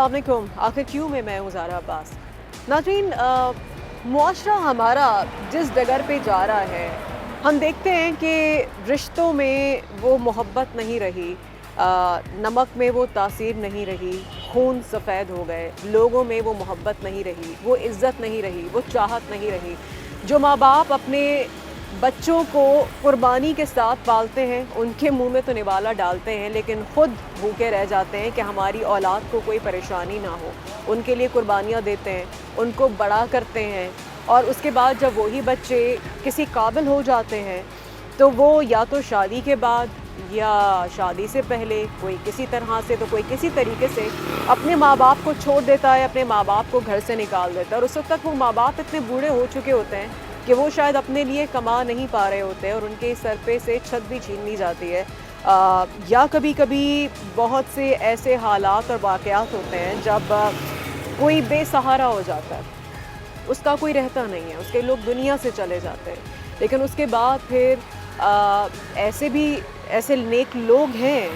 अस्सलाम वालेकुम। आखिर क्यों में मैं हूँ ज़ारा अब्बास। नाज़रीन, मुआशरा हमारा जिस डगर पे जा रहा है, हम देखते हैं कि रिश्तों में वो मोहब्बत नहीं रही, नमक में वो तासीर नहीं रही, खून सफ़ेद हो गए, लोगों में वो मोहब्बत नहीं रही, वो इज़्ज़त नहीं रही, वो चाहत नहीं रही। जो माँ बाप अपने बच्चों को कुर्बानी के साथ पालते हैं, उनके मुंह में तो निवाला डालते हैं, लेकिन ख़ुद भूखे रह जाते हैं कि हमारी औलाद को कोई परेशानी ना हो। उनके लिए कुर्बानियाँ देते हैं, उनको बड़ा करते हैं, और उसके बाद जब वही बच्चे किसी काबिल हो जाते हैं तो वो या तो शादी के बाद या शादी से पहले कोई किसी तरह से तो कोई किसी तरीके से अपने माँ बाप को छोड़ देता है, अपने माँ बाप को घर से निकाल देता है। और उस वक्त तक वो माँ बाप इतने बूढ़े हो चुके होते हैं कि वो शायद अपने लिए कमा नहीं पा रहे होते हैं और उनके सर पे से छत भी छीन ली जाती है। या कभी कभी बहुत से ऐसे हालात और वाक़यात होते हैं जब कोई बेसहारा हो जाता है, उसका कोई रहता नहीं है, उसके लोग दुनिया से चले जाते हैं। लेकिन उसके बाद फिर ऐसे नेक लोग हैं,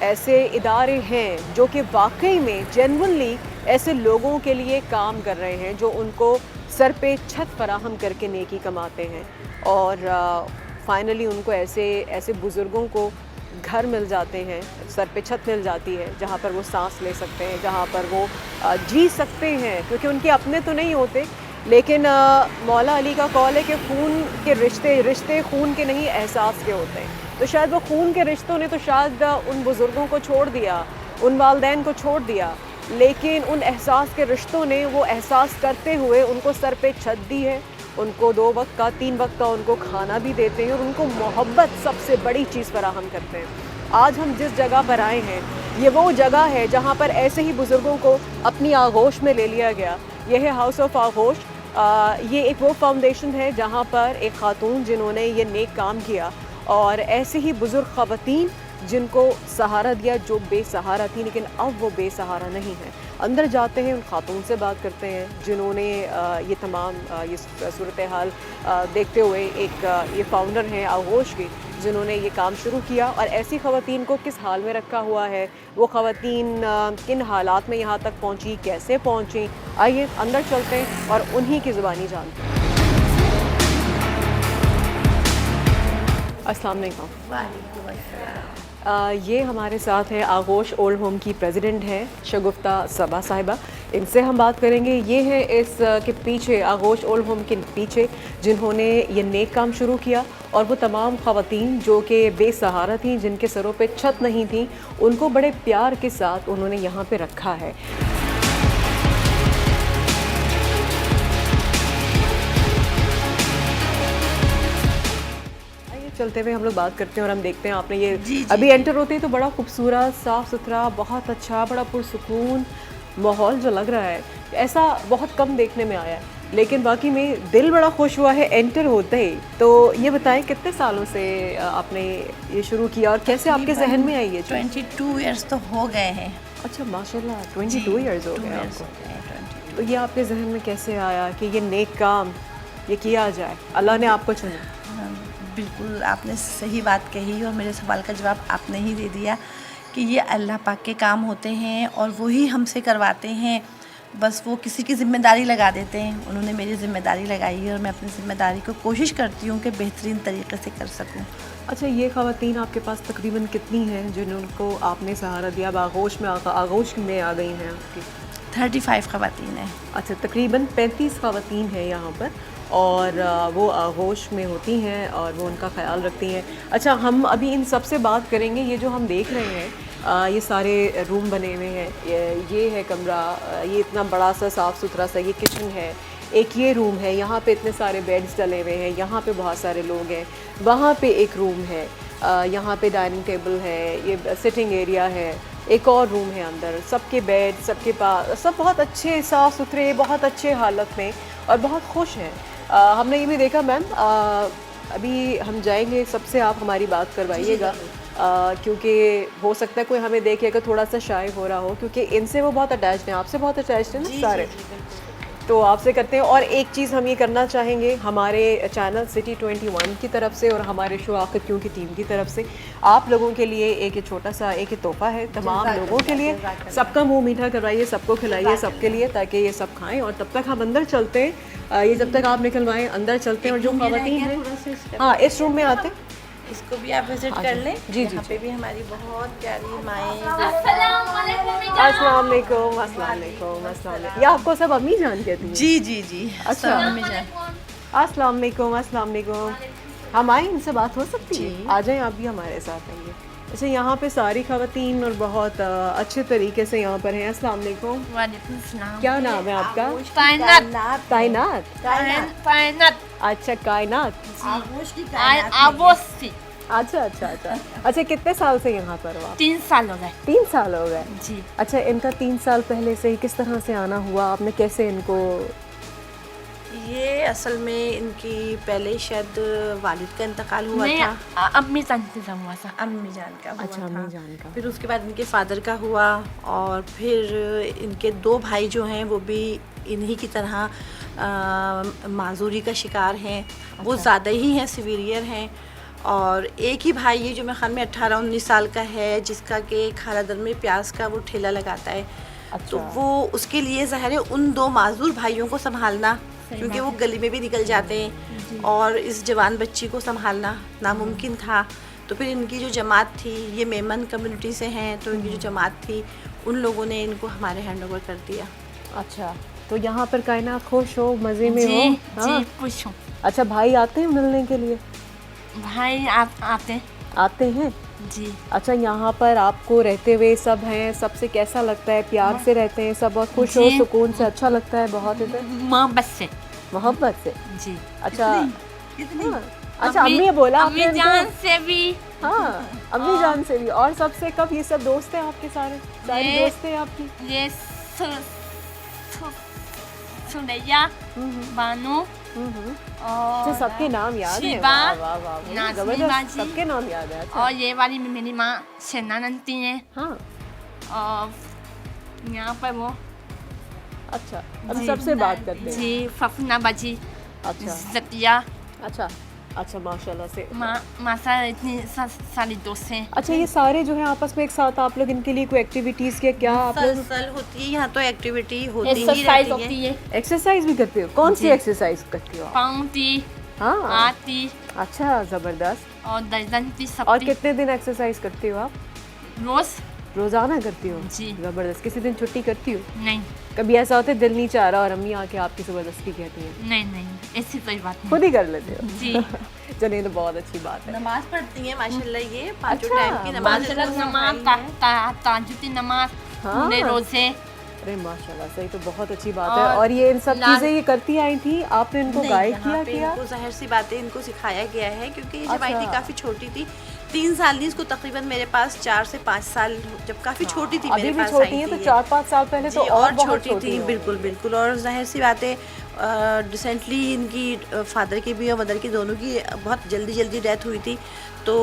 ऐसे इदारे हैं जो कि वाकई में जेन्युइनली ऐसे लोगों के लिए काम कर रहे हैं, जो उनको सर पे छत फराहम करके नेकी कमाते हैं। और फाइनली उनको ऐसे बुज़ुर्गों को घर मिल जाते हैं, सर पे छत मिल जाती है, जहाँ पर वो सांस ले सकते हैं, जहाँ पर वो जी सकते हैं, क्योंकि उनके अपने तो नहीं होते। लेकिन मौला अली का कौल है कि खून के रिश्ते खून के नहीं, एहसास के होते हैं। तो शायद वो खून के रिश्तों ने तो शायद उन बुज़ुर्गों को छोड़ दिया, उन वालदैन को छोड़ दिया, लेकिन उन एहसास के रिश्तों ने वो एहसास करते हुए उनको सर पे छत दी है, उनको 2 वक्त का 3 वक्त का उनको खाना भी देते हैं और उनको मोहब्बत सबसे बड़ी चीज़ फराहम करते हैं। आज हम जिस जगह पर आए हैं, ये वो जगह है जहाँ पर ऐसे ही बुज़ुर्गों को अपनी आगोश में ले लिया गया। यह है हाउस ऑफ आगोश। ये एक वो फाउंडेशन है जहाँ पर एक ख़ातून जिन्होंने ये नेक काम किया और ऐसे ही बुज़ुर्ग ख़वातीन जिनको सहारा दिया, जो बेसहारा थी लेकिन अब वो बेसहारा नहीं है। अंदर जाते हैं, उन खातून से बात करते हैं जिन्होंने ये तमाम ये सूरत हाल देखते हुए ये फ़ाउंडर हैं आगोश की, जिन्होंने ये काम शुरू किया और ऐसी ख़वातीन को किस हाल में रखा हुआ है, वो ख़वातीन किन हालात में यहाँ तक पहुँची, कैसे पहुँची। आइए अंदर चलते हैं और उन्हीं की ज़ुबानी जानते हैं। अस्सलाम वालेकुम। ये हमारे साथ है आगोश ओल्ड होम की प्रेसिडेंट हैं शगुफ्ता सबा साहिबा। इनसे हम बात करेंगे। ये है इस के पीछे, आगोश ओल्ड होम के पीछे जिन्होंने ये नेक काम शुरू किया, और वो तमाम ख़वातीन जो कि बेसहारा थीं, जिनके सरों पे छत नहीं थी, उनको बड़े प्यार के साथ उन्होंने यहाँ पे रखा है। चलते हुए हम लोग बात करते हैं और हम देखते हैं, आपने ये जी, अभी एंटर होते ही तो बड़ा खूबसूरत, साफ़ सुथरा, बहुत अच्छा, बड़ा पुरसुकून माहौल जो लग रहा है, ऐसा बहुत कम देखने में आया है। लेकिन बाकी में दिल बड़ा खुश हुआ है एंटर होते ही। तो ये बताएं, कितने सालों से आपने ये शुरू किया और कैसे आपके जहन में आई ये चीज़? 22 इयर्स तो हो गए हैं। अच्छा, माशाल्लाह 22 ईयर्स हो गए आपको। तो ये आपके जहन में कैसे आया कि ये नेक काम ये किया जाए, अल्लाह ने आपको चुना? बिल्कुल आपने सही बात कही और मेरे सवाल का जवाब आपने ही दे दिया कि ये अल्लाह पाक के काम होते हैं और वही हमसे करवाते हैं। बस वो किसी की ज़िम्मेदारी लगा देते हैं। उन्होंने मेरी ज़िम्मेदारी लगाई है और मैं अपनी ज़िम्मेदारी को कोशिश करती हूँ कि बेहतरीन तरीके से कर सकूँ। अच्छा, ये ख़वातीन आपके पास तकरीबन कितनी हैं जिनको आपने सहारा दिया? आगोश में आ गई हैं आपकी 35 ख़वातीन हैं। अच्छा, तकरीबन 35 ख़वातीन हैं यहाँ पर, और वो आगोश में होती हैं और वो उनका ख्याल रखती हैं। अच्छा, हम अभी इन सब से बात करेंगे। ये जो हम देख रहे हैं, ये सारे रूम बने हुए हैं, ये है कमरा, ये इतना बड़ा सा साफ़ सुथरा सा ये किचन है, एक ये रूम है, यहाँ पे इतने सारे बेड्स डले हुए हैं, यहाँ पे बहुत सारे लोग हैं, वहाँ पे एक रूम है, यहाँ पे डाइनिंग टेबल है, ये सिटिंग एरिया है, एक और रूम है अंदर, सबके बेड, सबके पास, सब बहुत अच्छे साफ़ सुथरे, बहुत अच्छे हालत में और बहुत खुश हैं। हमने ये भी देखा मैम, अभी हम जाएंगे, सबसे आप हमारी बात करवाइएगा, क्योंकि हो सकता है कोई हमें देखेगा थोड़ा सा शाय हो रहा हो, क्योंकि इनसे वो बहुत अटैच्ड हैं, आपसे बहुत अटैच्ड हैं ना सारे। तो आपसे करते हैं। और एक चीज़ हम ये करना चाहेंगे हमारे चैनल सिटी 21 की तरफ से और हमारे शो आखिर की टीम की तरफ से आप लोगों के लिए एक छोटा सा एक तोहफा है तमाम लोगों के लिए। सबका मुंह मीठा करवाइए, सबको खिलाइए सबके लिए, ताकि ये सब खाएं। और तब तक हम अंदर चलते हैं, ये जब तक आप निकलवाएं अंदर चलते हैं। और जो खवातीन हैं हाँ इस रूम में आते हैं, इसको भी आप विजिट कर लें। जी जी यहाँ पे भी हमारी बहुत प्यारी माएँ। अस्सलाम वालेकुम, अस्सलाम वालेकुम, अस्सलाम वालेकुम। ये आपको सब अम्मी जान कहती हैं? जी जी जी। अच्छा। अम्मी जान। अस्सलाम वालेकुम, अस्सलाम वालेकुम। हम आए, इनसे बात हो सकती है? जी। आ जाएं आप भी हमारे साथ आइए। अच्छा, यहाँ पे सारी खवातीन और बहुत अच्छे तरीके से यहाँ पर हैं। अस्सलाम वालेकुम। वालेकुम सलाम। क्या नाम है आपका? कायनात। कायनात। कायनात। अच्छा कायनात। आगोश की कायनात में। आबोसी। अच्छा अच्छा अच्छा अच्छा, कितने साल से यहाँ पर हो आप? 3 साल हो गए। 3 साल हो गए। जी। अच्छा, इनका 3 साल पहले से ही किस तरह से आना हुआ? आपने कैसे इनको? ये असल में इनकी पहले शायद वालिद का इंतकाल हुआ नहीं, था। अम्मी जानते था हुआ था। अम्मी जान का हुआ अच्छा, था। अम्मी जान का। फिर उसके बाद इनके फादर का हुआ और फिर इनके 2 भाई जो हैं वो भी इन्हीं की तरह माजूरी का शिकार हैं। वो ज़्यादा ही हैं, सिविलियर हैं। और एक ही भाई है जो मेरे ख्याल में 18-19 साल का है, जिसका कि खालादर में प्याज का वो ठेला लगाता है। अच्छा। तो वो उसके लिए ज़ाहिर है उन 2 माजूर भाइयों को संभालना, क्योंकि वो गली में भी निकल जाते हैं और इस जवान बच्ची को संभालना नामुमकिन था। तो फिर इनकी जो जमात थी, ये मेमन कम्युनिटी से हैं, तो इनकी जो जमात थी उन लोगों ने इनको हमारे हैंड ओवर कर दिया। अच्छा, तो यहाँ पर कायनात खुश हो, मज़े में जी हो? जी खुश हूँ। अच्छा, भाई आते हैं मिलने के लिए? भाई आते आते हैं। जी। अच्छा, यहाँ पर आपको रहते हुए सब हैं, सबसे कैसा लगता है? प्यार से रहते हैं सब और खुश हो, जी। सुकून से अच्छा लगता है बहुत इधर? मोहब्बत से। मोहब्बत से। जी। अच्छा हाँ। अच्छा, अम्मी बोला अम्मी आपने जान इनको? से भी। हाँ, अम्मी जान से भी। और सबसे कब? ये सब दोस्त हैं आपके? सारी ये- दोस्त हैं आपकी? ये सुरैया, बानू अच्छा, और सबके नाम याद है? शिबा, वाह वाह वाह, वाह, नाज़मी जबरदस्त, बाजी। सबके नाम याद है। अच्छा। और ये वाली मेरी माँ शेना नंती है। हाँ, और यहाँ पर वो अच्छा, अब सबसे बात करते हैं। जी फफना बाजी, अच्छा जतिया, अच्छा अच्छा, माशाल्लाह से। मासा इतनी सारी दोस्त हैं। अच्छा, ये सारे जो है आपस में एक साथ आप लोग इनके लिए कोई एक्टिविटीज के क्या आप लोग मुसलसल होती है यहाँ, तो एक्टिविटी होती ही एक्सरसाइज रहती होती है। है। एक्सरसाइज भी करते हो? कौन सी जी। एक्सरसाइज करती हो आप? पाउंटी, हाँ, आती अच्छा, जबरदस्त। और दर्जनती और सब कितने दिन एक्सरसाइज करती हो आप? रोज। रोजाना करती हो? जी। जबरदस्त। किसी दिन छुट्टी करती हो? नहीं कभी ऐसा होता है दिल नहीं चाह रहा और अम्मी आके आपकी जबरदस्ती कहती हैं? नहीं ऐसी कोई बात नहीं। खुद ही कर लेते हो? जी। चलिए, तो बहुत अच्छी बात है। नमाज पढ़ती हैं माशाल्लाह, ये 5 अच्छा, टाइम की नमाज माशाल्लाह नमाज, ताजुदी नमाज, हाँ। पूरे रोजे। अरे माशाल्लाह, सही, तो बहुत अच्छी बात है। और और ये इन सब लाल- चीजें ये करती आई थी, आपने इनको नहीं, गाइड यहाँ किया पे किया? इनको ज़ाहिर सी बातें इनको सिखाया गया है, क्योंकि ये जब आई थी अच्छा। काफ़ी छोटी थी, 3 साल नहीं, इसको तकरीबन मेरे पास 4 से 5 साल, जब काफ़ी छोटी थी अभी मेरे भी पास छोटी आई है, तो थी 4-5 साल पहले जी, तो और बहुत छोटी थी। होंगी। बिल्कुल बिल्कुल। और जाहिर सी बातें रिसेंटली इनकी फादर की भी और मदर की दोनों की बहुत जल्दी डेथ हुई थी, तो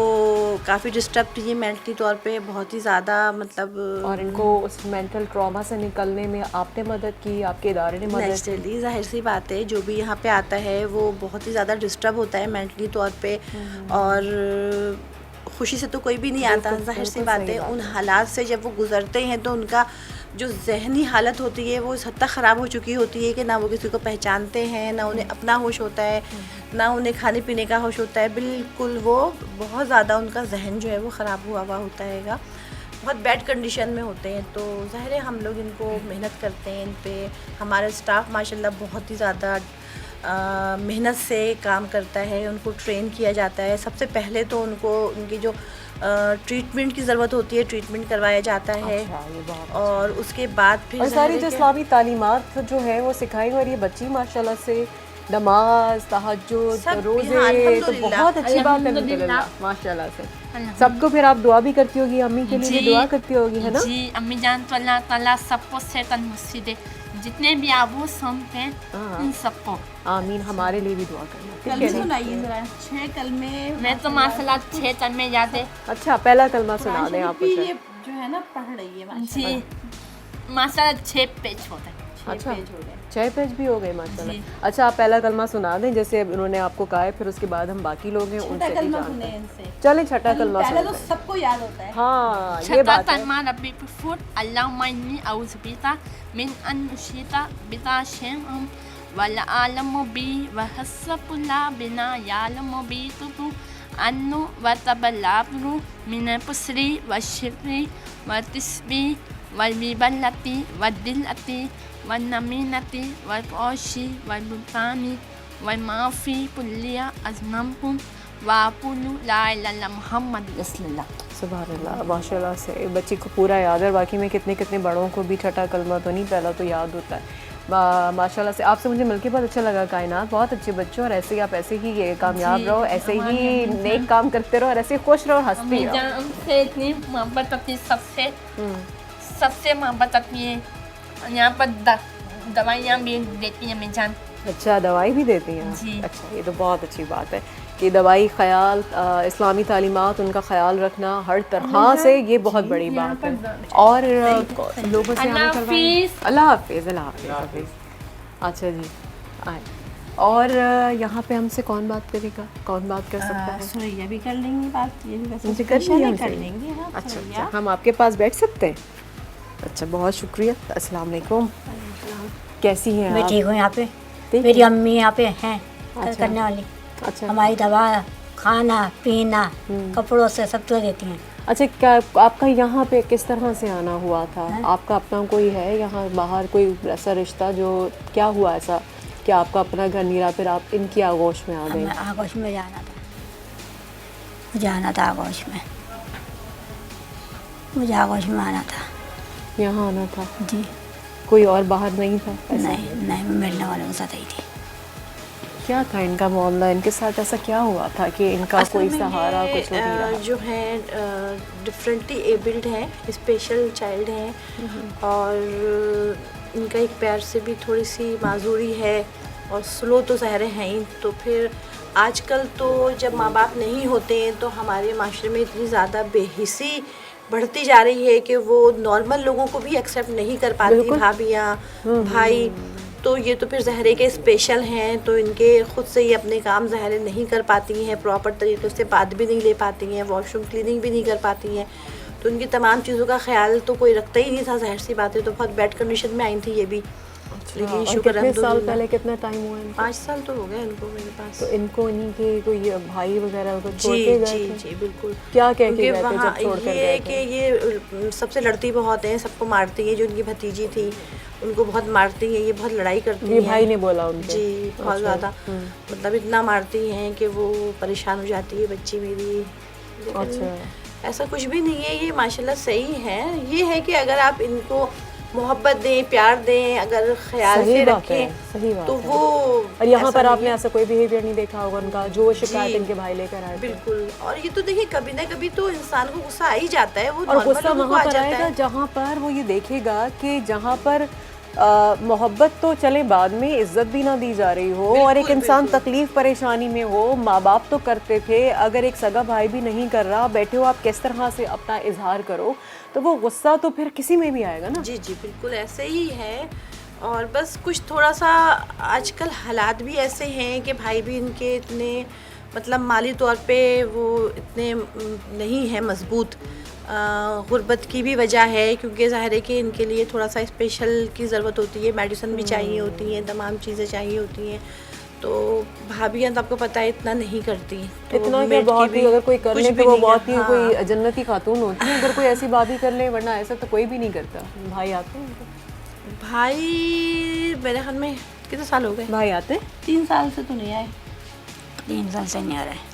काफ़ी डिस्टर्ब थी ये मेंटली तौर पे, बहुत ही ज़्यादा, मतलब। और इनको उस मेंटल ट्रॉमा से निकलने में आपने मदद की, आपके इदारे ने मदद की? नेचुरली जाहिर सी बात है, जो भी यहाँ पे आता है वो बहुत ही ज़्यादा डिस्टर्ब होता है मेंटली तौर पे। और खुशी से तो कोई भी नहीं आता, जाहिर सी बात है। उन हालात से जब वो गुजरते हैं तो उनका जो जहनी हालत होती है वो इस हद तक ख़राब हो चुकी होती है कि ना वो किसी को पहचानते हैं, ना उन्हें अपना होश होता है, ना उन्हें खाने पीने का होश होता है। बिल्कुल वो बहुत ज़्यादा उनका जहन जो है वो ख़राब हुआ होता है, बहुत बैड कंडीशन में होते हैं। तो ज़ाहिर है हम लोग इनको मेहनत करते हैं, इन पे हमारा स्टाफ माशाल्लाह बहुत ही ज़्यादा मेहनत से काम करता है, उनको ट्रेन किया जाता है। सबसे पहले तो उनको उनकी जो ट्रीटमेंट की ज़रूरत होती है, ट्रीटमेंट करवाया जाता है। अच्छा, ये बहुत और उसके बाद फिर और ज़ाहिर सारी है जो कि- इस्लामी तालीमात जो है वो सिखाई, और ये बच्ची माशाल्लाह से नमाज, तहज्जुद, सब, रोज़े, हाँ, तो अल्हम्दुलिल्लाह। बहुत अच्छी बात है अल्हम्दुलिल्लाह। अल्हम्दुलिल्लाह, माशाल्लाह से। अल्हम्दुलिल्लाह। सबको फिर आप दुआ भी करती होगी, अम्मी के लिए भी जी। दुआ करती होगी, है ना? जी अम्मी जान तो अल्लाह ताला सबको सेहत नसीब दे, जितने भी आबू सम हैं हाँ। इन सबको। आमीन, हमारे लिए भी दुआ करना, ठीक कलमे है ना? सुनाइए ज़रा, 6 कलमे। मैं तो माशाल्लाह 6 तन में याद है। अच्छा, पहला कलमा सुना दें आप भी मुझे। ये जो है ना पढ़ रही है माशाल्लाह। जी माशाल्लाह 6 पेज होता है। अच्छा, पेज हो गए। 6 पेज भी हो गए माशाल्लाह। जी। अच्छा, आप पहला कलमा सुना दें, जैसे अब उन्होंने आपको कहा है, फिर उसके बाद हम बाकी लोग हैं उनसे भी जानते हैं। इनसे चलें छठा कलमा पहले तो सुनते हैं। सबको याद होता है। हाँ, ये छठा बात है। कलमा रब्बी फुट अल्लाहुम्मा इन्नी औज़ु बिका मिन अन उशीता बिका शैअन वल आलमु बी व हस्सबुल्ला बिना यालमु बी तुतु अन्नु व तबल्लाबु मिन पुसरी व शिरी व तिस्बी व बिबल्लती व दिलती व नमीनती व औशी व बुतानी व माफ़ी पुल्लिया अज़मकुम वापुलु ला इलाहा इल्लल्लाह मुहम्मद रसूलुल्लाह। सुभान अल्लाह, माशाल्लाह से बच्ची को पूरा याद है। बाकी में कितने कितने बड़ों को भी छठा कलमा तो नहीं, पहला तो याद होता है। माशाल्लाह से आपसे मुझे मिलके बहुत अच्छा लगा। कायनात, बहुत अच्छे बच्चे, और ऐसे ही आप ऐसे ही ये कामयाब जी, रहो, ऐसे हमारे ही अम्मी नेक काम करते रहो, और ऐसे ही खुश रहो और हंसती अम्मी रहो। जान हमसे इतनी मोहब्बत अपनी सबसे मोहब्बत अपनी है। यहाँ पर दवाइयाँ भी देती हैं अम्मी जान। अच्छा, दवाई भी देती हैं? जी। अच्छा, ये तो बहुत अच्छी बात है कि दवाई ख्याल, इस्लामी तालीमात, उनका ख्याल रखना हर तरह से, ये बहुत बड़ी बात है। और लोगों से अल्लाह हमें करवाएं। हाफिज़। अल्लाह हाफिज़, अल्लाह हाफिज़, हाफिज़। अच्छा जी, आए। और यहाँ पे हमसे कौन बात करेगा, कौन बात कर सकता है? सुरैया भी कर लेंगी बात, ये भी वैसे मुझे कर स्पेशल लिया है, हमसे? कर लेंगे। हाँ, अच्छा सुरैया। अच्छा, हम आपके पास बैठ सकते हैं? अच्छा, बहुत शुक्रिया। अस्सलाम वालेकुम, कैसी हैं मैं आप? ठीक हूँ यहाँ पे। ठीक मेरी है। अम्मी यहाँ पे हैं अच्छा। करने वाली। अच्छा हमारी दवा, खाना पीना, कपड़ों से सब तो देती हैं। अच्छा, क्या आपका यहाँ पे किस तरह से आना हुआ था? आपका अपना कोई है यहाँ बाहर, कोई ऐसा रिश्ता जो, क्या हुआ ऐसा कि आपका अपना घर नहीं रहा, फिर आप इनकी आगोश में आ गए? हमें आगोश में जाना था, मुझे आना था आगोश में, मुझे आगोश में आना था। यहाँ आना था? जी कोई और बाहर नहीं था ऐसा? नहीं नहीं, मैं मिलने वालों के साथ आई थी। क्या था इनका मामला, इनके साथ ऐसा क्या हुआ था कि इनका असल कोई में सहारा ये, कुछ नहीं रहा? जो है डिफरेंटली एबल्ड हैं, स्पेशल चाइल्ड हैं, और इनका एक पैर से भी थोड़ी सी माजूरी है, और स्लो तो ज़ाहिर हैं ही। तो फिर आजकल तो जब माँ बाप नहीं होते हैं तो हमारे माशरे में इतनी ज़्यादा बेहिसी बढ़ती जा रही है कि वो नॉर्मल लोगों को भी एक्सेप्ट नहीं कर पाती, बिल्कुल। भाभियाँ भाई। तो ये तो फिर ज़हरे के स्पेशल हैं, तो इनके ख़ुद से ये अपने काम ज़हरे नहीं कर पाती हैं, प्रॉपर तरीके से बात भी नहीं ले पाती हैं, वॉशरूम क्लीनिंग भी नहीं कर पाती हैं। तो इनकी तमाम चीज़ों का ख्याल तो कोई रखता ही नहीं था, ज़ाहिर सी बात है। तो बहुत बैड कंडीशन में आई थी ये भी। लेकिन और शुक्र कितने साल अल्हम्दुलिल्लाह। पहले, कितना टाइम हुआ इनको? 5 साल तो हो गए इनको मेरे पास। तो इनको इन्हीं के कोई भाई वगैरह को छोड़ जी के गए जी थे? जी बिल्कुल। क्या कह के क्योंकि गए थे वहाँ जब छोड़ कर ये गए कि थे? ये सबसे लड़ती बहुत हैं, सबको मारती हैं। जो उनकी भतीजी थी उनको बहुत मारती हैं, ये बहुत लड़ाई करती ये हैं। भाई ने बोला उनके? जी, बहुत अच्छा। ज़्यादा, मतलब इतना मारती हैं कि वो परेशान हो जाती है बच्ची मेरी। लेकिन अच्छा। ऐसा कुछ भी नहीं है, ये माशाल्लाह सही है। ये है कि अगर आप इनको मोहब्बत दें, प्यार दें, अगर ख्याल सही से बात है, रखें, सही बात तो है। वो और यहाँ ऐसा पर नहीं आपने है। ऐसा कोई बिहेवियर नहीं देखा होगा उनका, जो शिकायत जी। इनके भाई लेकर आए थे? बिल्कुल। और ये तो देखिए, कभी ना कभी तो इंसान को गुस्सा आ ही जाता है, वो और नॉर्मल गुस्सा लोगों को वहाँ आ पर जाता आएगा है। जहाँ पर वो ये देखेगा कि जहाँ पर मोहब्बत तो चले बाद में, इज्जत भी ना दी जा रही हो, और एक बिल्कुल, इंसान बिल्कुल। तकलीफ परेशानी में हो। माँ बाप तो करते थे, अगर एक सगा भाई भी नहीं कर रहा, बैठे हो आप किस तरह से अपना इजहार करो, तो वो गुस्सा तो फिर किसी में भी आएगा ना। जी जी बिल्कुल ऐसे ही है। और बस कुछ थोड़ा सा आजकल हालात भी ऐसे हैं कि भाई भी इनके इतने, मतलब माली तौर पे वो इतने नहीं है मजबूत। गुर्बत की भी वजह है, क्योंकि ज़ाहिर है कि इनके लिए थोड़ा सा स्पेशल की ज़रूरत होती है, मेडिसिन भी चाहिए होती हैं, तमाम चीज़ें चाहिए होती हैं। तो भाभियाँ तो आपको पता है इतना नहीं करती। तो इतना क्या, मेड की बहुत ही, भी अगर कोई कर कुछ ले भी तो वो नहीं बहुत ही हाँ। कोई जन्नती खातून होती है, अगर कोई ऐसी बात ही कर ले, वरना ऐसा तो कोई भी नहीं करता। भाई आते हैं उनके? भाई मेरे ख्याल में कितने साल हो गए? भाई आते हैं? 3 साल से तो नहीं आए। 3 साल से नहीं आ रहा है।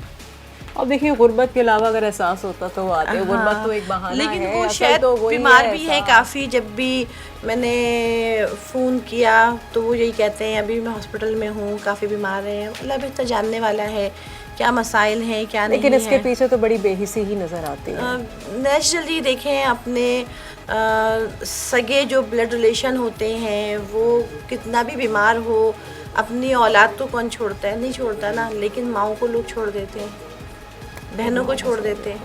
अब देखिए, गुर्बत के अलावा अगर एहसास होता तो वो आते हैं। गुर्बत हाँ, तो एक बहाना लेकिन है, वो असल शायद तो वही बीमार है भी हैं एहसास। काफ़ी। जब भी मैंने फ़ोन किया तो वो यही कहते हैं अभी मैं हॉस्पिटल में हूँ, काफ़ी बीमार हैं। अल्लाह बेहतर जानने वाला है क्या मसाइल हैं क्या नहीं लेकिन इसके है। पीछे तो बड़ी बेहिसी ही नज़र आती है। नेचुरली देखें, अपने सगे जो ब्लड रिलेशन होते हैं, वो कितना भी बीमार हो, अपनी औलाद तो कौन छोड़ता है, नहीं छोड़ता ना। लेकिन माओ को लोग छोड़ देते हैं, बहनों को छोड़ देते हैं।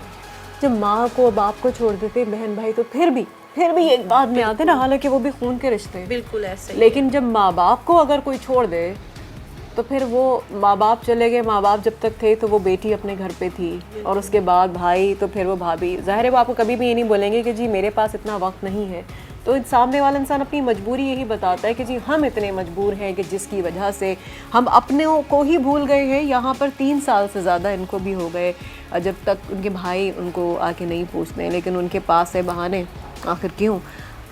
जब माँ को बाप को छोड़ देते हैं, बहन भाई तो फिर भी फिर भी एक बाद में आते ना, हालांकि वो भी खून के रिश्ते हैं, बिल्कुल ऐसे ही। लेकिन जब माँ बाप को अगर कोई छोड़ दे तो फिर वो माँ बाप चले गए, माँ बाप जब तक थे तो वो बेटी अपने घर पे थी, और उसके बाद भाई, तो फिर वो भाभी। ज़ाहिर है वो आपको कभी भी ये नहीं बोलेंगे कि जी मेरे पास इतना वक्त नहीं है, तो सामने वाला इंसान अपनी मजबूरी यही बताता है कि जी हम इतने मजबूर हैं कि जिसकी वजह से हम अपने को ही भूल गए हैं। यहाँ पर 3 साल से ज़्यादा इनको भी हो गए जब तक उनके भाई उनको आके नहीं पूछते हैं, लेकिन उनके पास है बहाने। आखिर क्यों?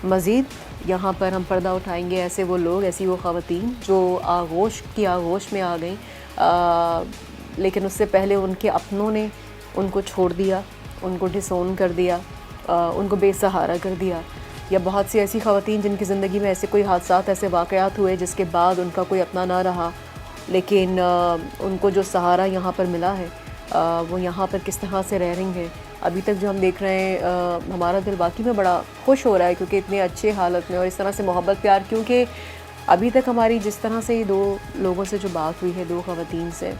मज़ीद यहाँ पर हम पर्दा उठाएंगे ऐसे वो लोग, ऐसी वो ख़वातीन जो आगोश में आ गई, लेकिन उससे पहले उनके अपनों ने उनको छोड़ दिया, उनको डिसोन कर दिया, उनको बेसहारा कर दिया। या बहुत सी ऐसी ख़वातीन जिनकी ज़िंदगी में ऐसे कोई हादसात, ऐसे वाक़यात हुए जिसके बाद उनका कोई अपना ना रहा, लेकिन उनको जो सहारा यहाँ पर मिला है वो यहाँ पर किस तरह से रह रही हैं अभी तक जो हम देख रहे हैं। हमारा दिल वाकई में बड़ा खुश हो रहा है, क्योंकि इतने अच्छे हालत में और इस तरह से मोहब्बत प्यार, क्योंकि अभी तक हमारी जिस तरह से ये 2 लोगों से जो बात हुई है, 2 ख़वातीन से,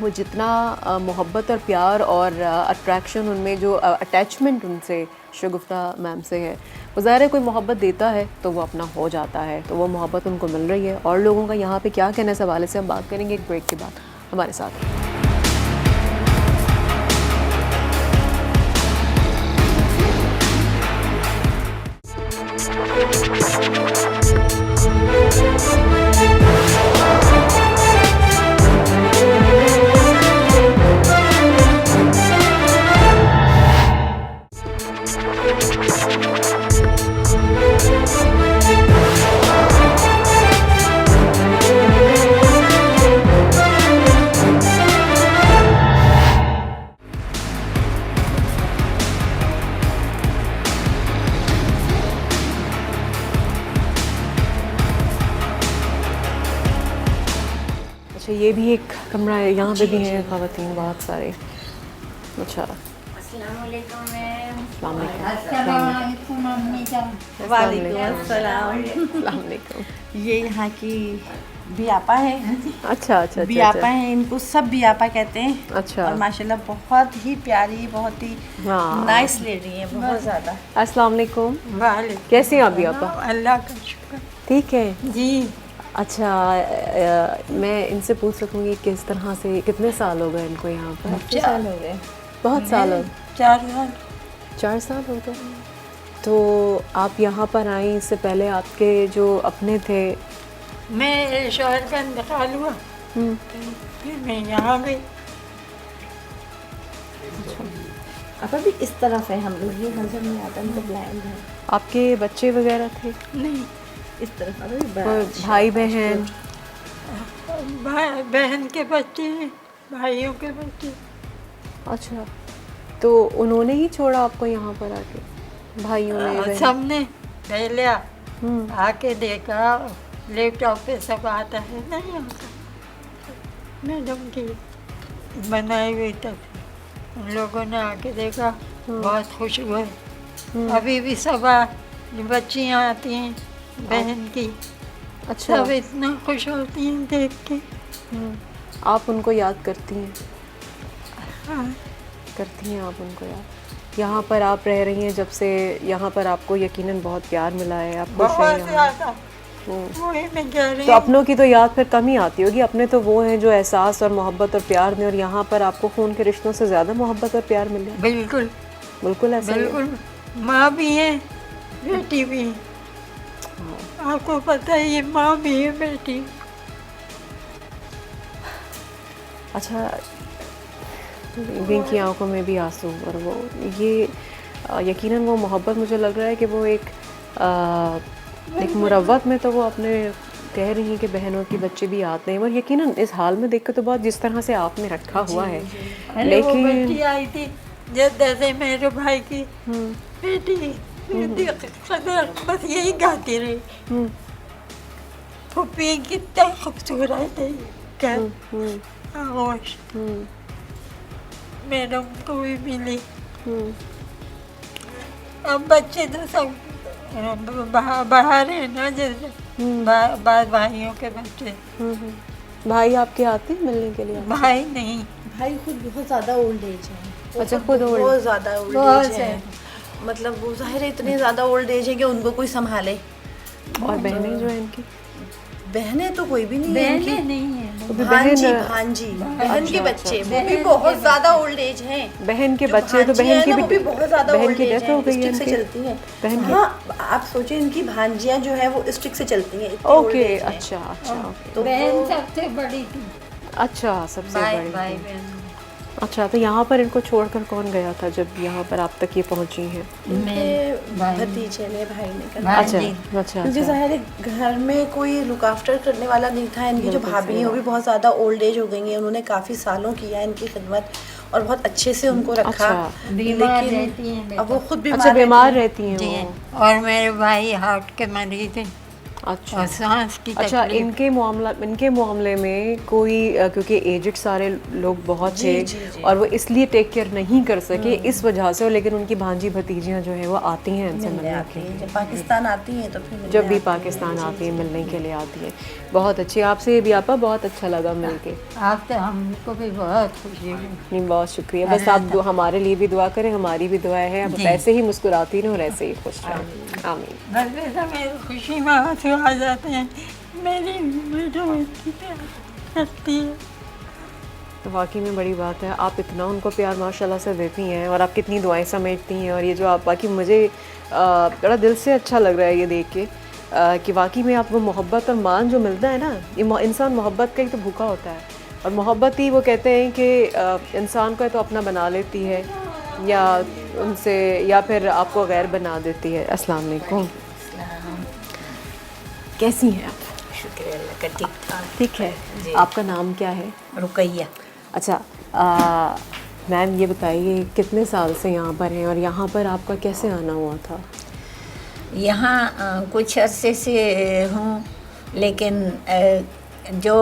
वो जितना मोहब्बत और प्यार और अट्रैक्शन उनमें, जो अटैचमेंट उनसे शगुफ्ता मैम से है, वो ज़ाहिर है कोई मोहब्बत देता है तो वो अपना हो जाता है, तो वो मोहब्बत उनको मिल रही है। और लोगों का यहाँ पे क्या कहना है इस हवाले से हम बात करेंगे एक ब्रेक के बाद। हमारे साथ अच्छा, ये भी एक कमरा है, यहाँ पे भी हैं ख़वातीन बहुत सारे। अच्छा, वालेकुम। ये यहाँ की बियापा है। अच्छा अच्छा बियापा है, इनको सब बियापा कहते हैं। अच्छा। और माशाल्लाह बहुत ही प्यारी, बहुत ही हाँ। नाइस लेडी है, बहुत ज़्यादा। अस्सलाम वालेकुम। वालेकुम कैसी हैं आप अप्पा? अल्लाह का शुक्र ठीक है जी। अच्छा, मैं इनसे पूछ सकूँगी किस तरह से, कितने साल हो गए इनको यहाँ पर? 4 साल हो गए। बहुत साल हो 4 साल 4 साल हो गए। तो आप यहाँ पर आई, इससे पहले आपके जो अपने थे? मैं शहर का इंतकाल हुआ, फिर मैं यहाँ गई। अब अभी इस तरफ है हम लोग, ये नजर नहीं आता, इनको ब्लाइंड है। आपके बच्चे वगैरह थे? नहीं, इस तरफ अभी बड़ा कोई भाई बहन? बहन के बच्चे हैं, भाइयों के बच्चे। अच्छा, तो उन्होंने ही छोड़ा आपको यहाँ पर आके? भाइयों ने, बहन? सबने पहले हम्म, आके देखा, लैपटॉप पे सब आता है, नहीं आता। मैडम की बनाई हुई तक उन लोगों ने आके देखा, बहुत खुश हुए। अभी भी सब बच्चियाँ आती हैं बहन की, अच्छा। सब इतना खुश होती हैं देख के। आप उनको याद करती हैं? हाँ, करती हैं आप उनको याद? यहाँ पर आप रह रही हैं जब से, यहाँ पर आपको यकीनन बहुत प्यार मिला है, आप खुश हैं बहुत यहाँ? ज़्यादा। वही मैं कह रही तो हूँ। अपनों की तो याद फिर कम ही आती होगी। अपने तो वो हैं जो एहसास और मोहब्बत और प्यार में, और यहाँ पर आपको खून के रिश्तों से ज़्यादा मोहब्बत और प्यार मिल गया। बिल्कुल बिल्कुल ऐसा ही है। बिल्कुल, माँ भी है, बेटी भी है। आपको पता है, ये माँ भी है, बेटी। अच्छा, इनकी आंखों में भी आंसू, और वो ये यकीनन वो मोहब्बत, मुझे लग रहा है कि वो एक मुरव्वत में तो वो अपने कह रही हैं कि बहनों की बच्चे भी आते हैं, और यकीनन इस हाल में देख के तो बहुत, जिस तरह से आपने रखा हुआ है, अरे वो लेकिन बेटी आई थी जैसे मेरे भाई की बेटी, बस यही गाती रही, फुप्पी कितना खूबसूरत है, क्या आगोश। मैडम को भी मिली। अब बच्चे तो सब बाहर है ना, जैसे भाइयों के बच्चे। भाई आपके आते हैं मिलने के लिए? भाई नहीं, भाई खुद बहुत ज़्यादा ओल्ड एज है। अच्छा, खुद बहुत ज़्यादा ओल्ड एज है। मतलब वो ज़ाहिर है इतने ज़्यादा ओल्ड एज है कि उनको कोई संभाले। और बहनें जो है इनकी, बहनें तो कोई भी नहीं है बहनें इनकी। नहीं है। तो भी भांजी बहन, भांजी बहन के अच्छा, बच्चे अच्छा, वो भी बहुत ज़्यादा ओल्ड एज हैं। बहन के जो बच्चे, तो भांजी बहन है की ना, वो भी बहुत ज़्यादा बहन ओल्ड की एज डेथ हो है, गई है स्टिक से इनकी? चलती हैं। बहन की? हाँ, आप सोचिए इनकी भांजियाँ जो है वो स्टिक से चलती हैं, इतनी old ओके, age हैं। अच्छा अच्छा, ओके, तो बहन सबसे बड़ी थी। अच्छा सबसे भाई बड़ी भाई थी। बहन। अच्छा, तो यहाँ पर इनको छोड़कर कौन गया था जब यहाँ पर आप तक ये पहुँची हैं? इनके भाई। भतीजे ने भाई ने कर भाई अच्छा जी। अच्छा क्योंकि अच्छा, ज़ाहिर है घर में कोई लुक आफ्टर करने वाला नहीं था। इनकी जो बिल्कुल भाभी सही हैं वो भी बहुत ज़्यादा ओल्ड एज हो गई हैं। उन्होंने काफ़ी सालों किया इनकी खिदमत और बहुत अच्छे से उनको रखा। अच्छा। बीमार रहती हैं बेटा। अब वो खुद अच्छा बीमार रहती हैं जी वो? और मेरे भाई हार्ट के मरीज हैं अच्छा और सांस की अच्छा, तकलीफ। इनके मामले में कोई क्योंकि एजेड सारे लोग बहुत जी, थे जी, जी। और वो इसलिए टेक केयर नहीं कर सके इस वजह से, लेकिन उनकी भांजी भतीजियां जो है वो आती हैं इनसे मिलने मिलने आती के हैं। लिए। जब पाकिस्तान आती हैं तो फिर मिलने जब भी आती हैं। पाकिस्तान आती है मिलने के लिए आती है। बहुत अच्छी, आपसे भी आपा बहुत अच्छा लगा मिलके। आपसे हमको भी बहुत खुशी हुई। नहीं, बहुत शुक्रिया। बस आप हमारे लिए भी दुआ करें, हमारी भी दुआ है। अब जी। ऐसे ही मुस्कुराती रहें और ऐसे ही खुश रहें। आमीन। बस ऐसा मेरी खुशी में आंसू आ जाते हैं। मेरी बेटा इतनी प्यार करती है। तो वाकई में बड़ी बात है, आप इतना उनको प्यार माशाल्लाह से देती हैं और आप कितनी दुआएं समेटती हैं। और ये जो आप बाकी मुझे बड़ा दिल से अच्छा लग रहा है ये देख के कि वाकई में आप वो मोहब्बत और मान जो मिलता है ना, ये इंसान मोहब्बत का ही तो भूखा होता है। और मोहब्बत ही वो कहते हैं कि इंसान को तो अपना बना लेती है या उनसे, या फिर आपको गैर बना देती है। अस्सलाम वालेकुम, कैसी हैं आप? शुक्र अल्लाह का, ठीक ठाक। ठीक है। आपका नाम क्या है? रुकैया। अच्छा मैम ये बताइए कितने साल से यहाँ पर हैं और यहाँ पर आपका कैसे आना हुआ था? यहाँ कुछ अरसे से हूँ, लेकिन जो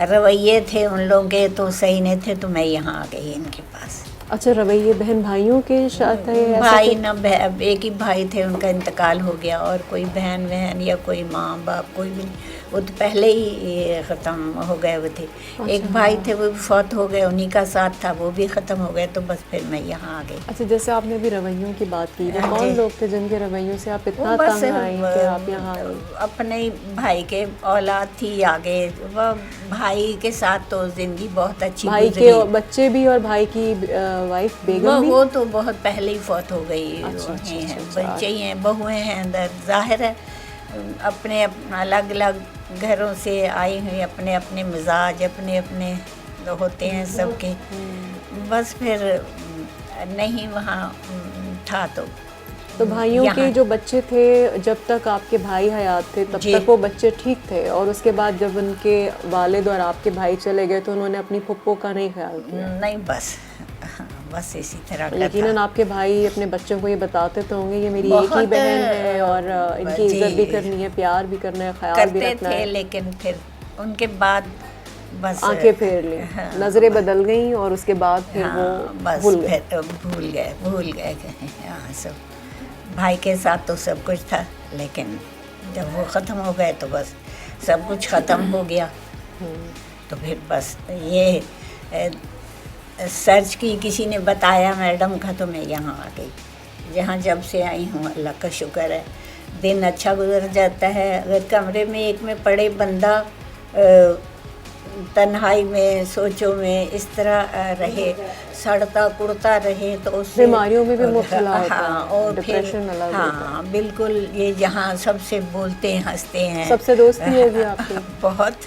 रवैये थे उन लोगों के तो सही नहीं थे, तो मैं यहाँ आ गई इनके पास। अच्छा, रवैये बहन भाइयों के साथ है ऐसा भाई कुछ? न एक ही भाई थे, उनका इंतकाल हो गया, और कोई बहन वहन या कोई माँ बाप कोई भी नहीं, वो तो पहले ही ख़त्म हो गए हुए थे। एक भाई थे वो भी फौत हो गए, उन्हीं का साथ था, वो भी ख़त्म हो गए, तो बस फिर मैं यहाँ आ गई। अच्छा, जैसे आपने अभी रवैयों की बात की, वो हाँ कौन जी। लोग थे जिनके रवैयों से आप इतना वो बस तंग आई कि आप यहाँ आई? अपने ही भाई के औलाद थी आगे, वह भाई के साथ तो ज़िंदगी बहुत अच्छी भाई गुजरी। के बच्चे भी और भाई की वाइफ बेगम भी? वो तो बहुत पहले ही फौत हो गई। अच्छा, वो अच्छा, हैं, अच्छा, बच्चे ही हैं, बहुएं हैं अंदर। जाहिर है अपने अलग अलग घरों से आई हुई, अपने अपने मिजाज अपने अपने होते हैं सबके। बस फिर नहीं वहाँ था तो भाइयों के यहाँ। जो बच्चे थे, जब तक आपके भाई हयात थे तब जी। तक वो बच्चे ठीक थे, और उसके बाद जब उनके वालिद और आपके भाई चले गए तो उन्होंने अपनी फुप्पो का नहीं ख्याल किया? नहीं, बस इसी तरह का यकीनन था। आपके भाई अपने बच्चों को ये बताते तो होंगे ये मेरी एक ही बहुत, बहन है और इनकी जी। इज्जत भी करनी है, प्यार भी करना है, ख्याल भी करते रखना थे, है। लेकिन फिर उनके बाद बस आंखें फेर ली, हाँ, नजरें बदल गईं और उसके बाद फिर हाँ, वो बस भूल गए। फिर भूल गए हाँ सब। भाई के साथ तो सब कुछ था, लेकिन जब वो ख़त्म हो गए तो बस सब कुछ ख़त्म हो गया। तो फिर बस ये सर्च की, किसी ने बताया मैडम का, तो मैं यहाँ आ गई। जहाँ जब से आई हूँ अल्लाह का शुक्र है, दिन अच्छा गुजर जाता है। अगर कमरे में एक में पड़े बंदा तन्हाई में, सोचों में इस तरह रहे, सड़ता कुड़ता रहे, तो उससे बीमारियों में भी मुब्तला होता है, हाँ, और डिप्रेशन फिर अलग होता हाँ बिल्कुल, ये जहाँ सबसे बोलते हैं, हंसते हैं, सबसे दोस्ती होगी आपकी? बहुत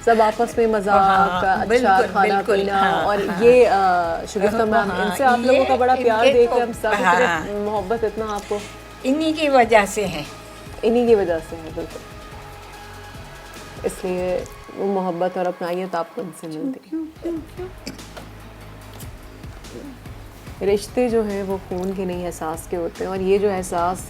सब आपस में मजाक, हाँ, अच्छा बिल्कुल, खाना बिल्कुल, पीना, हाँ, और हाँ। ये शुगुफ्ता मैम, हाँ, इनसे आप लोगों का बड़ा ये प्यार इनके देख के तो- हम सब हाँ। इतने मोहब्बत इतना आपको इन्हीं की वजह से है। इन्हीं की वजह से है, बिल्कुल। इसलिए वो मोहब्बत और अपनाइयत आपको इनसे मिलती है। रिश्ते जो हैं वो खून के नहीं, एहसास के होते हैं, और ये जो एहसास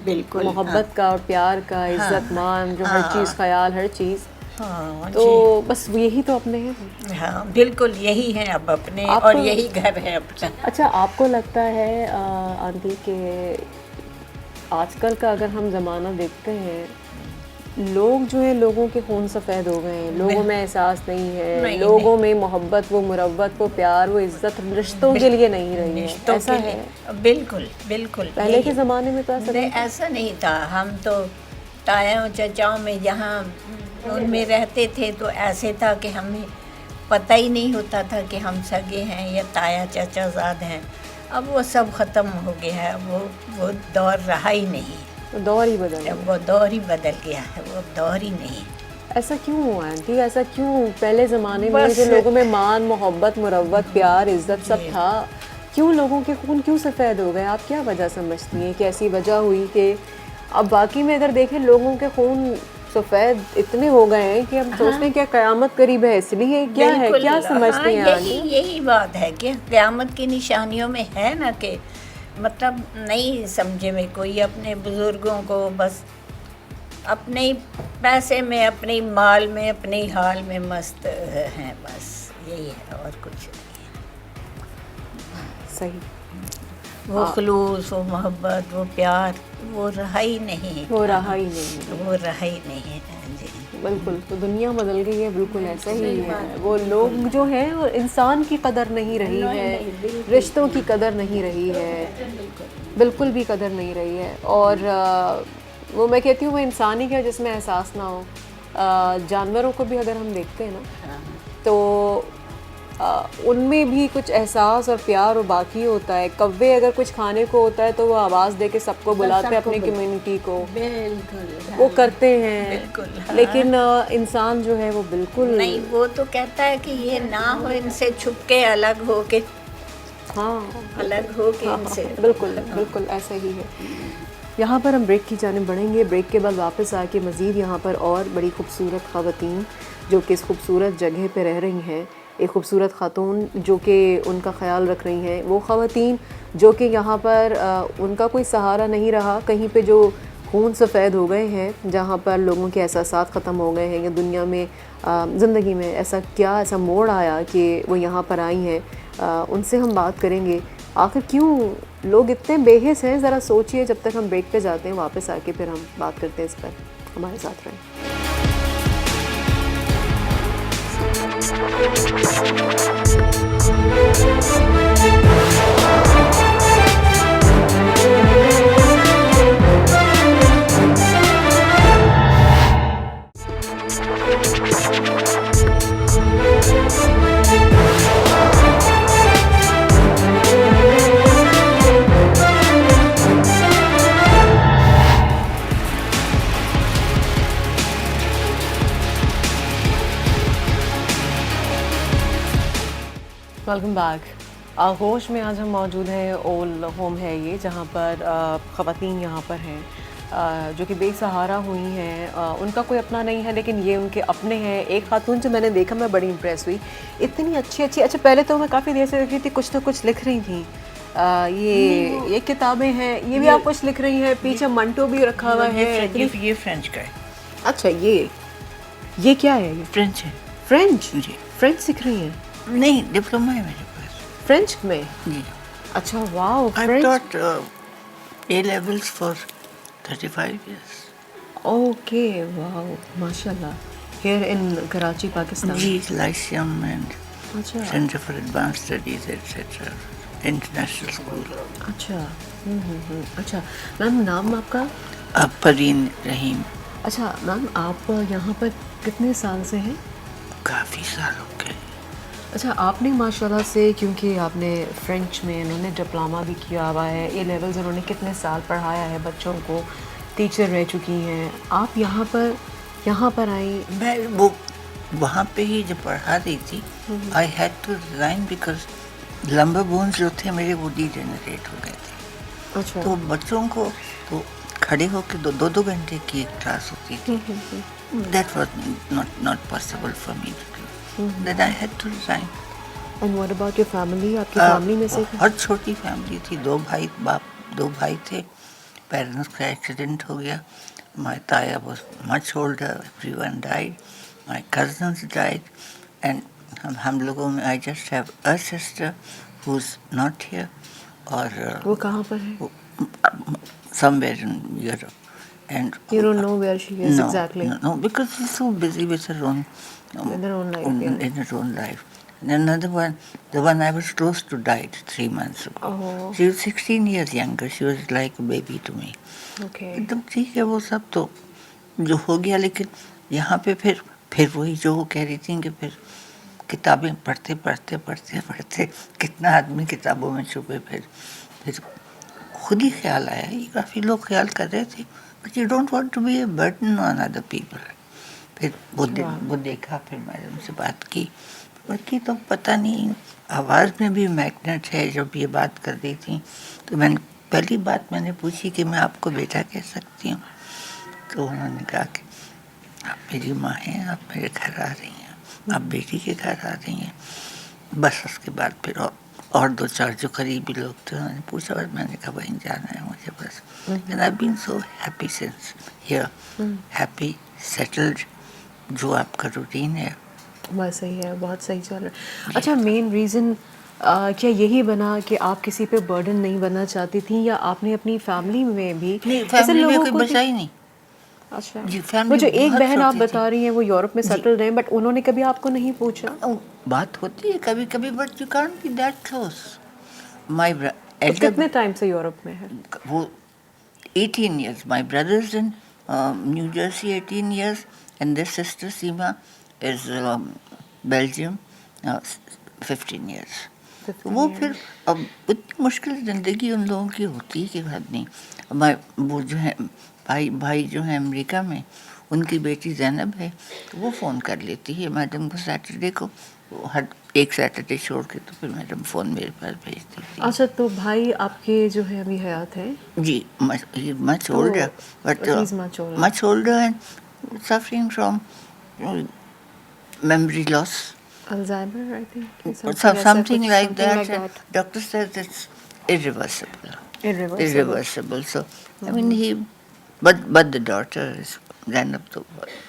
बिल्कुल मोहब्बत का और प्यार का, इज्जत मान, जो हर चीज़, ख्याल, हर चीज़, हाँ तो बस यही तो अपने हैं। हाँ बिल्कुल, यही है अब अपने, आपको- और यही घर है अपना। अच्छा, आपको लगता है आंटी के आजकल का अगर हम ज़माना देखते हैं लोग जो है लोगों के खून सफ़ेद हो गए हैं, लोगों में एहसास नहीं है, नहीं, लोगों में मोहब्बत, वो मुरव्वत, वो प्यार, वो इज़्ज़त रिश्तों के लिए नहीं रही है, रिश्तों ऐसा के है। लिए बिल्कुल बिल्कुल पहले यही के है। ज़माने में तो ऐसा नहीं नहीं था। ऐसा नहीं था। हम तो तायाओं चचाओं में जहाँ उनमें रहते थे तो ऐसे था कि हमें पता ही नहीं होता था कि हम सगे हैं या ताया चाचाजाद हैं। अब वो सब ख़त्म हो गया है, वो दौर रहा ही नहीं। तो दौर ही बदल गया। अब वो दौर ही बदल गया है, वो दौर ही नहीं। ऐसा क्यों हुआ आंटी, ऐसा क्यों? पहले ज़माने में बस- जो लोगों में मान, मोहब्बत, मुरव्वत, प्यार, इज़्ज़त सब था, क्यों लोगों के खून क्यों सफ़ेद हो गए? आप क्या वजह समझती हैं कि ऐसी वजह हुई कि अब बाकी में अगर देखें लोगों के खून सफ़ेद इतने हो गए हैं कि हम सोचते हैं क्या क़यामत करीब है, इसलिए क्या है, बिल्कुल, क्या समझती हैं यही आंटी? यही बात है कि क़यामत की निशानियों में है ना कि मतलब नहीं समझे में कोई अपने बुज़ुर्गों को बस अपने ही पैसे में, अपने ही माल में, अपने ही हाल में मस्त हैं, बस यही है और कुछ नहीं। सही, वो खलूस, वो मोहब्बत, वो प्यार वो रहा ही नहीं। हो रहा ही नहीं। वो रहा ही नहीं है जी। बिल्कुल, तो दुनिया बदल गई है, बिल्कुल ऐसा ही है। वो लोग जो हैं वो इंसान की कदर नहीं रही है, रिश्तों की कदर नहीं रही है, बिल्कुल भी कदर नहीं रही है। और वो मैं कहती हूँ वो इंसान ही क्या जिसमें एहसास ना हो। जानवरों को भी अगर हम देखते हैं ना तो उनमें भी कुछ एहसास और प्यार और बाकी होता है। कौवे अगर कुछ खाने को होता है तो वो आवाज़ दे के सबको बुलाते हैं, अपनी कम्युनिटी को बिल्कुल वो करते हैं। बिल्कुल, हाँ। लेकिन इंसान जो है वो बिल्कुल नहीं, वो तो कहता है कि ये ना हो, इनसे छुप के अलग हो के, हाँ अलग हो के हाँ, इनसे। बिल्कुल बिल्कुल ऐसा ही है। यहाँ पर हम ब्रेक की जाने बढ़ेंगे। ब्रेक के बाद वापस आके मज़ीद यहाँ पर और बड़ी खूबसूरत ख़वातीन जो कि इस खूबसूरत जगह पे रह रही हैं, एक खूबसूरत ख़ातून जो कि उनका ख़्याल रख रही हैं, वो ख़वातीन जो कि यहाँ पर उनका कोई सहारा नहीं रहा, कहीं पे जो खून सफ़ेद हो गए हैं, जहाँ पर लोगों के एहसासात ख़त्म हो गए हैं या दुनिया में ज़िंदगी में ऐसा मोड़ आया कि वो यहाँ पर आई हैं। उनसे हम बात करेंगे आखिर क्यों लोग इतने बेहिस हैं। ज़रा सोचिए, जब तक हम ब्रेक पे जाते हैं वापस आके फिर हम बात करते हैं इस पर। हमारे साथ रहें। Welcome back. आगोश में आज हम मौजूद हैं। ओल्ड होम है ये, जहाँ पर ख़वातीन यहाँ पर हैं जो कि बेसहारा हुई हैं। उनका कोई अपना नहीं है लेकिन ये उनके अपने हैं। एक खातून जो मैंने देखा मैं बड़ी इम्प्रेस हुई, इतनी अच्छी अच्छा पहले तो मैं काफ़ी देर से देख रही थी, कुछ तो कुछ लिख रही थी। ये किताबें हैं, ये भी आप कुछ लिख रही हैं, पीछे मंटो भी रखा हुआ है। ये फ्रेंच का है। अच्छा, ये क्या है? ये फ्रेंच है फ्रेंच? जी। फ्रेंच सीख रही हैं? नहीं, डिप्लोमा है मेरे पास फ्रेंच में? जी। अच्छा, wow. I French, taught A levels for 35 years. Okay, wow, माशाल्लाह। Here in Karachi, Pakistan? जी, Lyceum and अच्छा Center for Advanced Studies etc. International School. अच्छा अच्छा। मैम, नाम आपका? परवीन रहीम। अच्छा मैम, आप यहाँ पर कितने साल से हैं? काफ़ी साल हो गए। अच्छा, आपने माशाल्लाह से, क्योंकि आपने फ्रेंच में इन्होंने डिप्लोमा भी किया हुआ है, ए लेवल्स उन्होंने कितने साल पढ़ाया है बच्चों को, टीचर रह चुकी हैं, आप यहाँ पर आई। मैं वो वहाँ पे ही जब पढ़ा रही थी, I had to resign because lumbar bones जो थे मेरे वो डिजेनरेट हो गए थे। अच्छा, तो बच्चों को तो खड़े होकर दो घंटे की एक क्लास होती थी। That was not possible for me to do, that I had to resign. And what about your family? आपकी फैमिली में से? बहुत छोटी फैमिली थी, दो भाई थे। पेरेंट्स का एक्सीडेंट हो गया। माय ताया was much older, everyone died, my cousins died, and हम लोगों में I just have a sister who is not here. और वो कहाँ पर है? Somewhere in Europe. and You don't know where she is no, exactly. no, because she's so busy with her own, In her own life, yeah. in her own life. And another one, the one I was close to, died 3 months ago. Oh. She was 16 years younger. She was like a baby to me. Okay. एकदम ठीक है वो सब तो जो हो गया, लेकिन यहाँ पे फिर वही जो वो कह रही थी कि फिर किताबें पढ़ते पढ़ते पढ़ते पढ़ते कितना आदमी किताबों में छुपे, फिर खुद ही ख्याल आया, ये काफ़ी लोग ख्याल कर रहे थे, but you don't want to be a burden on other people. फिर वो देखा, फिर मैंने उनसे बात की, बाकी तो पता नहीं, आवाज़ में भी मैग्नेट है। जब ये बात कर रही थी तो पहली बात मैंने पूछी कि मैं आपको बेटा कह सकती हूँ, तो उन्होंने कहा कि आप मेरी माँ हैं, आप मेरे घर आ रही हैं, आप बेटी के घर आ रही हैं। बस उसके बाद फिर और 2-4 जो करीबी लोग थे उन्होंने पूछा, और मैंने कहा वहीं जाना है मुझे बस। And I been so happy since here, happy settled, जो आपका रूटीन है बस सही है, बहुत सही चल रहा है। अच्छा, मेन रीज़न क्या यही बना कि आप किसी पे बर्डन नहीं बनना चाहती थी, या आपने अपनी फैमिली में भी नहीं, ऐसे फैमिली में लोगों कोई को बचा ही नहीं। अच्छा, जी, वो फैमिली जो एक बहुत बहन आप छोटी बता थी। रही हैं वो यूरोप में जी। सेटल रहे, बट उन्होंने कभी आपको नहीं पूछा? बात होती है कभी कभी, but you can't be that close. My तो एल्डर, कितने टाइम से यूरोप में है? वो 18 years. My brother's in New Jersey 18 years, and this sister Seema is Belgium 15 years. 15 वो years. फिर अब इतनी मुश्किल ज़िंदगी उन लोगों की होती है कि हद नहीं। वो जो है भाई जो है अमेरिका में, उनकी बेटी जैनब है, तो वो फ़ोन कर लेती है मैडम को सैटरडे को, हर एक सैटरडे छोड़ के, तो फिर मैडम फ़ोन मेरे पास भेजती थी। अच्छा, तो भाई आपके जो है अभी हयात है? जी, much older, but he's much older. much older and suffering from memory loss. Alzheimer, I think. Something like something that. like And that. doctor says it's irreversible. Irreversible. So, I mean, but the daughter is Zainab, so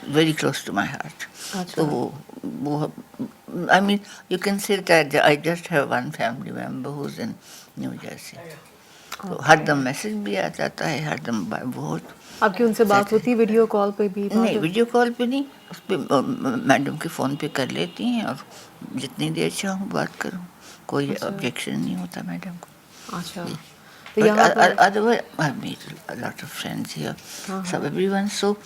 very close to my heart. अच्छा. So, I mean, you can say that I just have one family member who's in New Jersey. तो हरदम message भी आ जाता है, हरदम बहुत। आपकी उनसे बात होती है वीडियो कॉल पे भी? नहीं, वीडियो कॉल पे नहीं, उस पर मैडम के फ़ोन पे कर लेती हैं, और जितनी देर चाहूँ बात करूँ, कोई ऑब्जेक्शन नहीं होता मैडम को। अच्छा, तो But यहाँ पर otherwise, I meet a lot of friends here. So everyone so